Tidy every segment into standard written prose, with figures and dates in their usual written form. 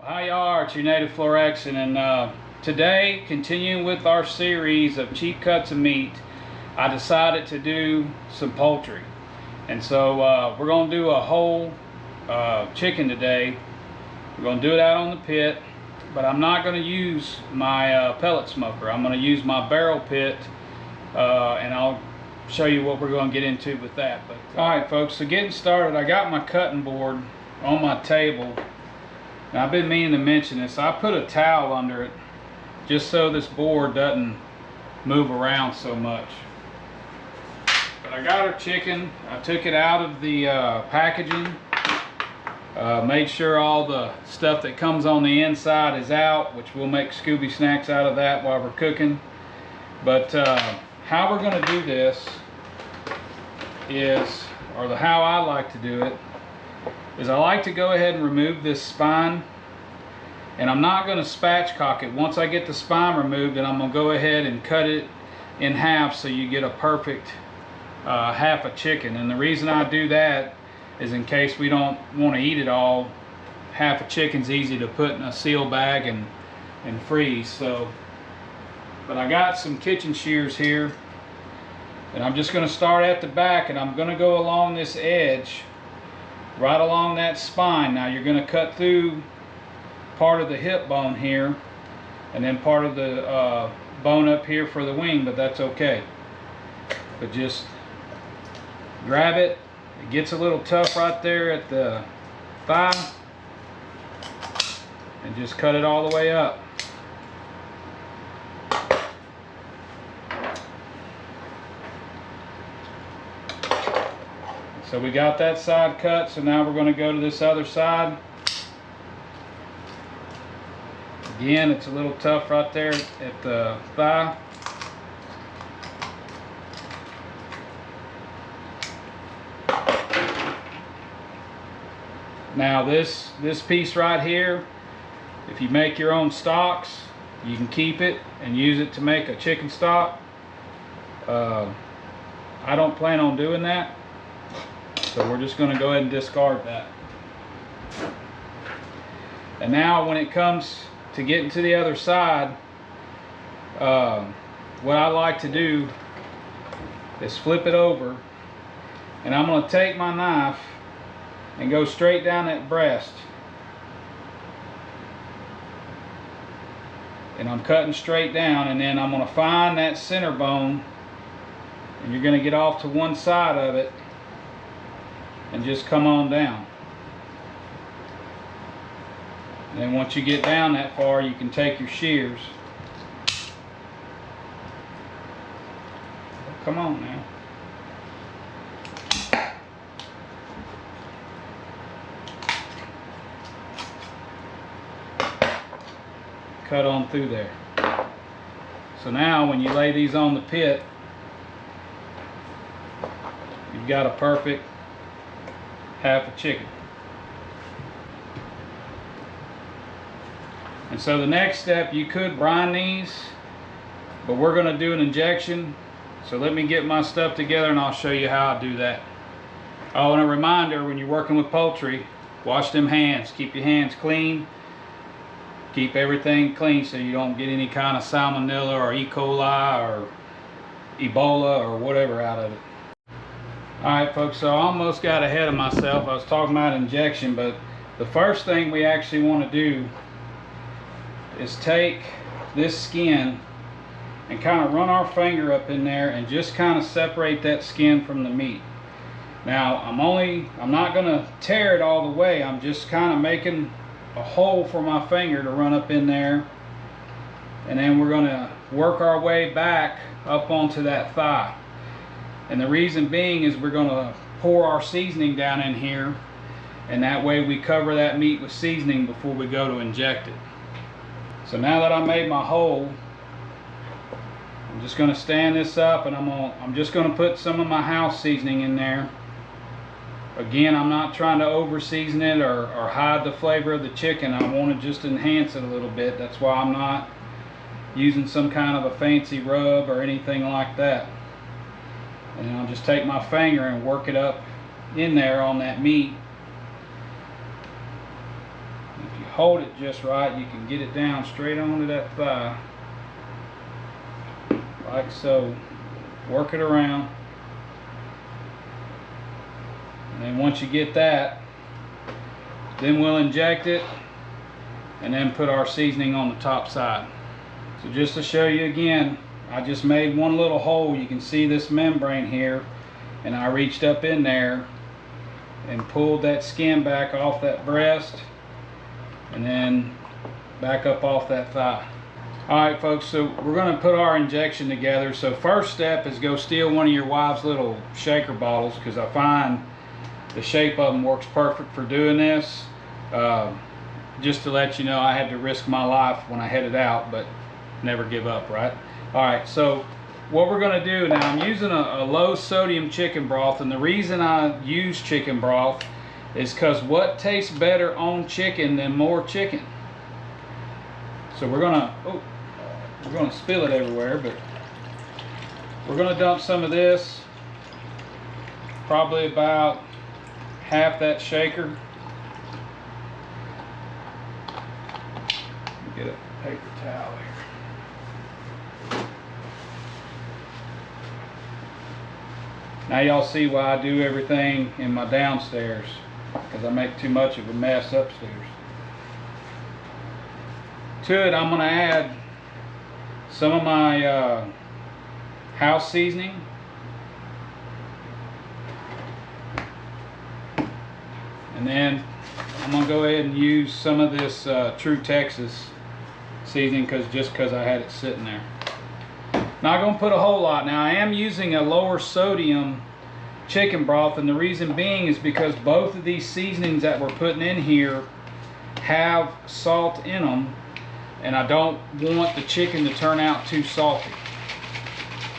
Hi y'all, are? It's your native Flor-xan, and today, continuing with our series of cheap cuts of meat, I decided to do some poultry. And so we're going to do a whole chicken today. We're going to do it out on the pit, but I'm not going to use my pellet smoker. I'm going to use my barrel pit, and I'll show you what we're going to get into with that. But alright folks, so getting started, I got my cutting board on my table. Now, I've been meaning to mention this. I put a towel under it just so this board doesn't move around so much. But I got our chicken. I took it out of the packaging. Made sure all the stuff that comes on the inside is out, which we'll make Scooby snacks out of that while we're cooking. But how we're going to do this is, or how I like to do it, is I like to go ahead and remove this spine, and I'm not going to spatchcock it. Once I get the spine removed, then I'm going to go ahead and cut it in half so you get a perfect half a chicken. And the reason I do that is in case we don't want to eat it all. Half a chicken's easy to put in a seal bag and freeze. So, but I got some kitchen shears here, and I'm just going to start at the back, and I'm going to go along this edge right along that spine. Now you're going to cut through part of the hip bone here, and then part of the bone up here for the wing, but that's okay. But just grab it. It gets a little tough right there at the thigh, and just cut it all the way up. So we got that side cut, so now we're going to go to this other side. Again, it's a little tough right there at the thigh. Now this piece right here, if you make your own stocks, you can keep it and use it to make a chicken stock. I don't plan on doing that. So we're just going to go ahead and discard that. And now when it comes to getting to the other side, what I like to do is flip it over, and I'm going to take my knife and go straight down that breast. And I'm cutting straight down, and then I'm going to find that center bone, and you're going to get off to one side of it and just come on down. And then once you get down that far, you can take your shears. Come on now. Cut on through there. So now when you lay these on the pit, you've got a perfect half a chicken. And so the next step, you could brine these, but we're going to do an injection. So let me get my stuff together and I'll show you how I do that. Oh, and a reminder, when you're working with poultry, wash them hands. Keep your hands clean. Keep everything clean so you don't get any kind of salmonella or E. coli or Ebola or whatever out of it. Alright folks, so I almost got ahead of myself. I was talking about injection, but the first thing we actually want to do is take this skin and kind of run our finger up in there and just kind of separate that skin from the meat. Now I'm not going to tear it all the way. I'm just kind of making a hole for my finger to run up in there, and then we're going to work our way back up onto that thigh. And the reason being is we're going to pour our seasoning down in here, and that way we cover that meat with seasoning before we go to inject it. So now that I made my hole, I'm just going to stand this up, and I'm just going to put some of my house seasoning in there. Again, I'm not trying to over season it or hide the flavor of the chicken. I want to just enhance it a little bit. That's why I'm not using some kind of a fancy rub or anything like that. And then I'll just take my finger and work it up in there on that meat. If you hold it just right, you can get it down straight onto that thigh, like so. Work it around, and then once you get that, then we'll inject it and then put our seasoning on the top side. So just to show you again, I just made one little hole. You can see this membrane here, and I reached up in there and pulled that skin back off that breast and then back up off that thigh. Alright folks, so we're going to put our injection together. So first step is go steal one of your wife's little shaker bottles, because I find the shape of them works perfect for doing this. Just to let you know, I had to risk my life when I headed out, but never give up, right? Alright, so what we're going to do now, I'm using a low sodium chicken broth, and the reason I use chicken broth is because what tastes better on chicken than more chicken? So we're gonna spill it everywhere, but we're gonna dump some of this, probably about half that shaker. Get a paper towel here. Now y'all see why I do everything in my downstairs, because I make too much of a mess upstairs. To it, I'm going to add some of my house seasoning. And then I'm going to go ahead and use some of this True Texas seasoning, just because I had it sitting there. Not going to put a whole lot. Now I am using a lower sodium chicken broth, and the reason being is because both of these seasonings that we're putting in here have salt in them, and I don't want the chicken to turn out too salty.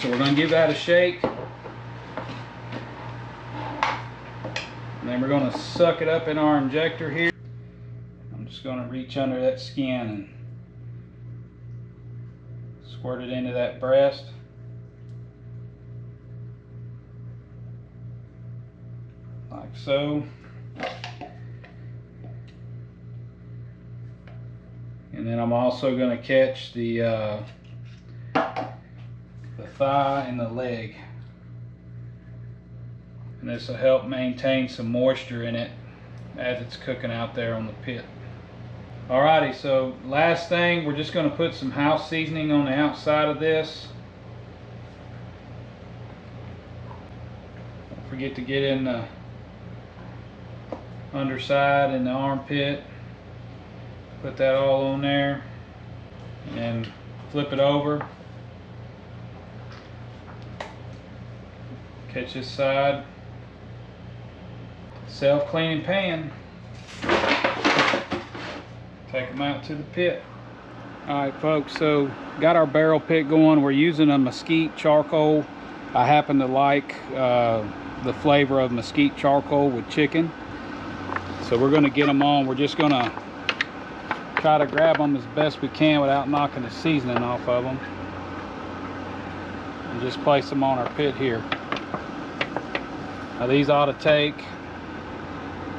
So we're going to give that a shake, and then we're going to suck it up in our injector here. I'm just going to reach under that skin and squirt it into that breast. Like so. And then I'm also going to catch the thigh and the leg. And this will help maintain some moisture in it as it's cooking out there on the pit. Alrighty, so last thing, we're just going to put some house seasoning on the outside of this. Don't forget to get in the underside and the armpit. Put that all on there, and then flip it over. Catch this side. Self-cleaning pan. Take them out to the pit. Alright folks, so got our barrel pit going. We're using a mesquite charcoal. I happen to like the flavor of mesquite charcoal with chicken. So we're going to get them on. We're just going to try to grab them as best we can without knocking the seasoning off of them, and just place them on our pit here. Now these ought to take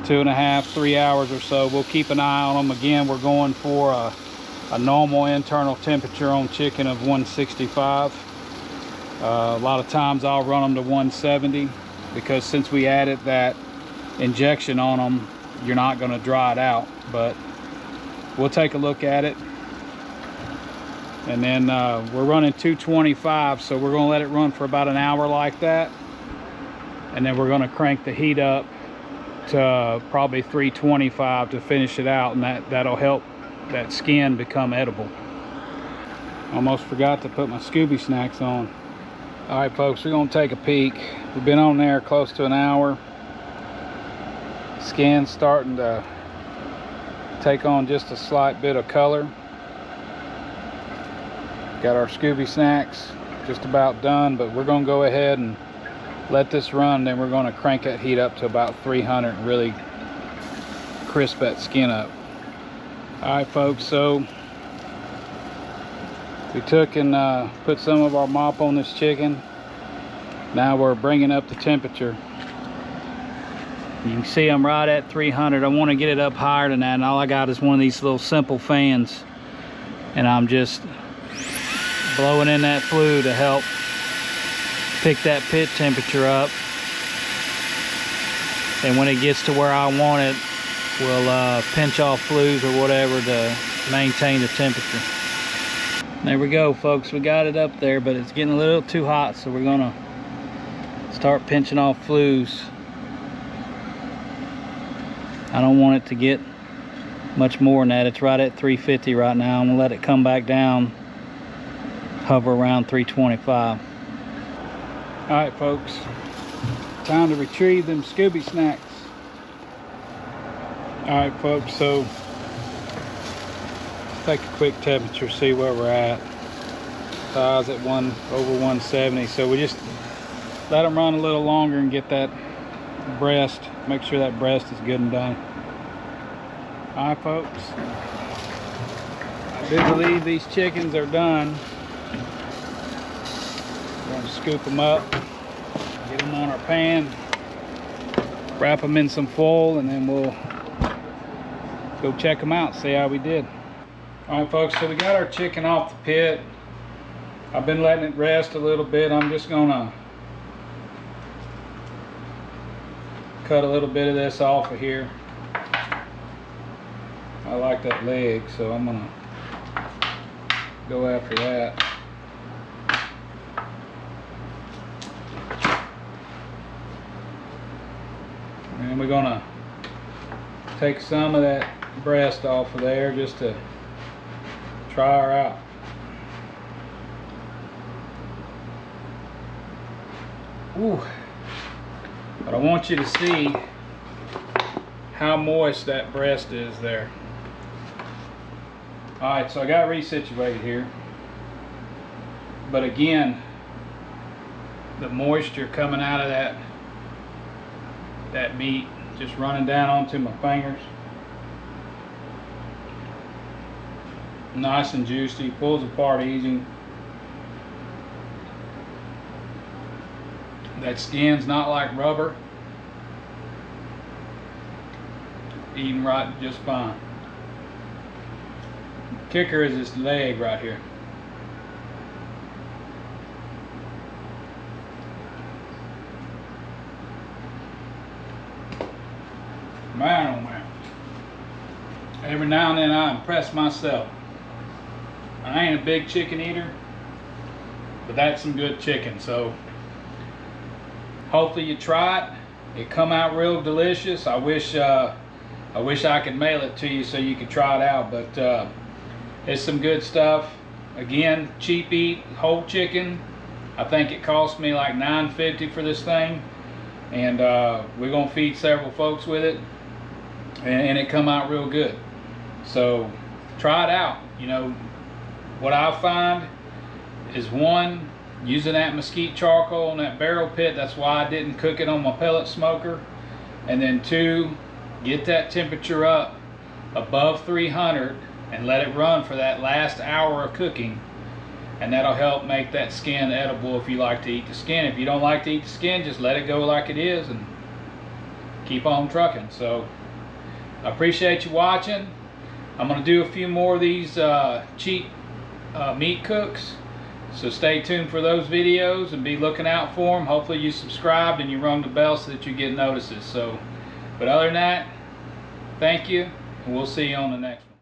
2.5 to 3 hours or so. We'll keep an eye on them. Again, we're going for a normal internal temperature on chicken of 165. A lot of times I'll run them to 170, because since we added that injection on them, you're not going to dry it out. But we'll take a look at it. And then we're running 225, so we're going to let it run for about an hour like that. And then we're going to crank the heat up to probably 325 to finish it out, and that'll help that skin become edible. Almost forgot to put my Scooby snacks on. All right folks, we're going to take a peek. We've been on there close to an hour. Skin's starting to take on just a slight bit of color. Got our Scooby snacks just about done, but we're going to go ahead and let this run. Then we're going to crank that heat up to about 300 and really crisp that skin up. All right folks, so we took and put some of our mop on this chicken. Now we're bringing up the temperature. You can see I'm right at 300. I want to get it up higher than that, and all I got is one of these little simple fans, and I'm just blowing in that flue to help pick that pit temperature up. And when it gets to where I want it, we'll pinch off flues or whatever to maintain the temperature. There we go, folks. We got it up there, but it's getting a little too hot, so we're gonna start pinching off flues. I don't want it to get much more than that. It's right at 350 right now. I'm gonna let it come back down, hover around 325. All right, folks, time to retrieve them Scooby snacks. All right, folks, so take a quick temperature, see where we're at. Size at over 170. So we just let them run a little longer and get that breast, make sure that breast is good and done. All right, folks, I do believe these chickens are done. We're going to scoop them up, get them on our pan, wrap them in some foil, and then we'll go check them out, see how we did. All right, folks, so we got our chicken off the pit. I've been letting it rest a little bit. I'm just gonna cut a little bit of this off of here. I like that leg, so I'm gonna go after that. And we're gonna take some of that breast off of there just to try her out. Ooh. But I want you to see how moist that breast is there. Alright, so I got resituated here. But again, the moisture coming out of that meat just running down onto my fingers. Nice and juicy, pulls apart easy. That skin's not like rubber. Eating right just fine. Kicker is this leg right here. Man, oh man. Every now and then I impress myself. I ain't a big chicken eater, but that's some good chicken. So hopefully you try it. It come out real delicious. I wish I could mail it to you so you could try it out, but it's some good stuff. Again, cheap eat, whole chicken. I think it cost me like $9.50 for this thing, and we're gonna feed several folks with it, and it come out real good. So try it out. You know, what I find is, one, using that mesquite charcoal in that barrel pit, that's why I didn't cook it on my pellet smoker. And then two, get that temperature up above 300 and let it run for that last hour of cooking, and that'll help make that skin edible if you like to eat the skin. If you don't like to eat the skin, just let it go like it is and keep on trucking. So I appreciate you watching. I'm going to do a few more of these cheap meat cooks, so stay tuned for those videos and be looking out for them. Hopefully you subscribed and you rung the bell so that you get notices. So, but other than that, thank you, and we'll see you on the next one.